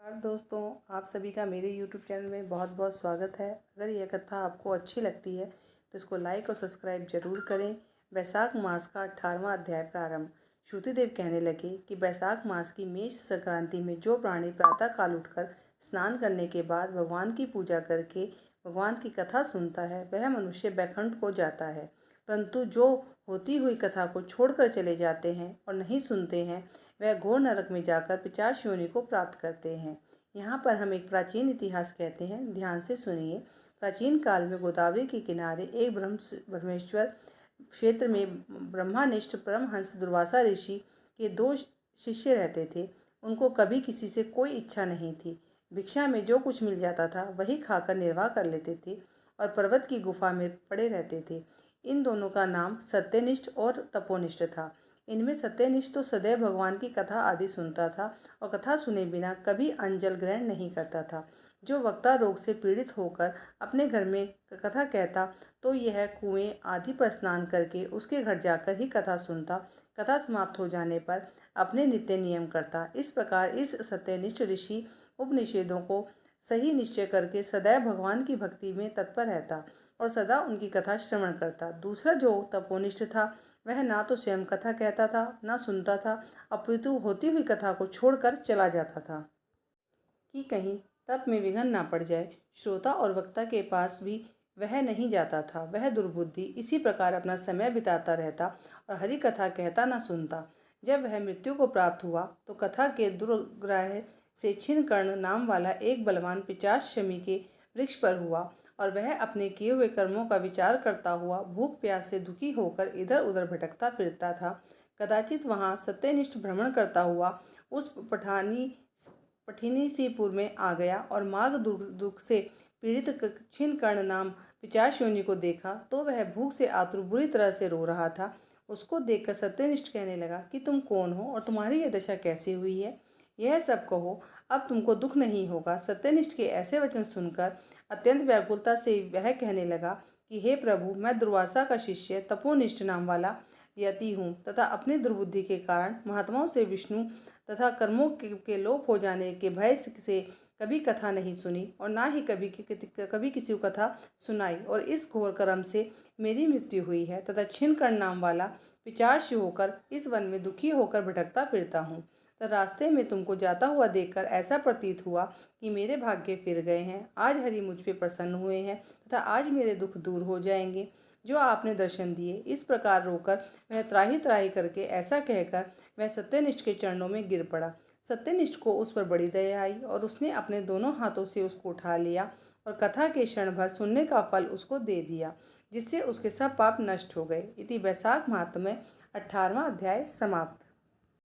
नमस्कार दोस्तों, आप सभी का मेरे YouTube चैनल में बहुत बहुत स्वागत है। अगर यह कथा आपको अच्छी लगती है तो इसको लाइक और सब्सक्राइब जरूर करें। वैशाख मास का 18वां अध्याय प्रारंभ। श्रुतिदेव कहने लगे कि वैशाख मास की मेष संक्रांति में जो प्राणी प्रातःकाल उठकर स्नान करने के बाद भगवान की पूजा करके भगवान की कथा सुनता है वह मनुष्य बैकुंठ को जाता है, परंतु जो होती हुई कथा को छोड़कर चले जाते हैं और नहीं सुनते हैं वह घोर नरक में जाकर पिशाच योनि को प्राप्त करते हैं। यहाँ पर हम एक प्राचीन इतिहास कहते हैं, ध्यान से सुनिए। प्राचीन काल में गोदावरी के किनारे एक ब्रह्मेश्वर क्षेत्र में ब्रह्मानिष्ठ परमहंस दुर्वासा ऋषि के 2 शिष्य रहते थे। उनको कभी किसी से कोई इच्छा नहीं थी। भिक्षा में जो कुछ मिल जाता था वही खाकर निर्वाह कर लेते थे और पर्वत की गुफा में पड़े रहते थे। इन दोनों का नाम सत्यनिष्ठ और तपोनिष्ठ था। इनमें सत्यनिष्ठ तो सदैव भगवान की कथा आदि सुनता था और कथा सुने बिना कभी अंजल ग्रहण नहीं करता था। जो वक्ता रोग से पीड़ित होकर अपने घर में कथा कहता तो यह कुएं आदि पर स्नान करके उसके घर जाकर ही कथा सुनता। कथा समाप्त हो जाने पर अपने नित्य नियम करता। इस प्रकार इस सत्यनिष्ठ ऋषि उपनिषेधों को सही निश्चय करके सदैव भगवान की भक्ति में तत्पर रहता और सदा उनकी कथा श्रवण करता। दूसरा जो तपोनिष्ठ था वह ना तो स्वयं कथा कहता था ना सुनता था, अपितु होती हुई कथा को छोड़कर चला जाता था कि कहीं तप में विघ्न ना पड़ जाए। श्रोता और वक्ता के पास भी वह नहीं जाता था। वह दुर्बुद्धि इसी प्रकार अपना समय बिताता रहता और हरि कथा कहता ना सुनता। जब वह मृत्यु को प्राप्त हुआ तो कथा के दुर्ग्राह्य से छिन्न कर्ण नाम वाला एक बलवान पिशाच शमी के वृक्ष पर हुआ और वह अपने किए हुए कर्मों का विचार करता हुआ भूख प्यास से दुखी होकर इधर उधर भटकता फिरता था। कदाचित वहाँ सत्यनिष्ठ भ्रमण करता हुआ उस पठिनीसीपुर में आ गया और मार्ग दुख से पीड़ित छिन्न कर्ण नाम पिशाच योनि को देखा तो वह भूख से आतुर बुरी तरह से रो रहा था। उसको देखकर सत्यनिष्ठ कहने लगा कि तुम कौन हो और तुम्हारी यह दशा कैसी हुई है, यह सब कहो, अब तुमको दुख नहीं होगा। सत्यनिष्ठ के ऐसे वचन सुनकर अत्यंत व्याकुलता से वह कहने लगा कि हे प्रभु, मैं दुर्वासा का शिष्य तपोनिष्ठ नाम वाला यति हूँ तथा अपनी दुर्बुद्धि के कारण महात्माओं से विष्णु तथा कर्मों के लोप हो जाने के भय से कभी कथा नहीं सुनी और ना ही कभी किसी को कथा सुनाई, और इस घोर कर्म से मेरी मृत्यु हुई है तथा छिन्न नाम वाला पिशाच होकर इस वन में दुखी होकर भटकता फिरता हूँ। तो रास्ते में तुमको जाता हुआ देखकर ऐसा प्रतीत हुआ कि मेरे भाग्य फिर गए हैं। आज हरि मुझ पे प्रसन्न हुए हैं तथा आज मेरे दुख दूर हो जाएंगे जो आपने दर्शन दिए। इस प्रकार रोकर वह त्राही त्राही करके ऐसा कहकर वह सत्यनिष्ठ के चरणों में गिर पड़ा। सत्यनिष्ठ को उस पर बड़ी दया आई और उसने अपने दोनों हाथों से उसको उठा लिया और कथा के क्षण भर सुनने का फल उसको दे दिया, जिससे उसके सब पाप नष्ट हो गए। इति वैशाख माह में 18वां अध्याय समाप्त।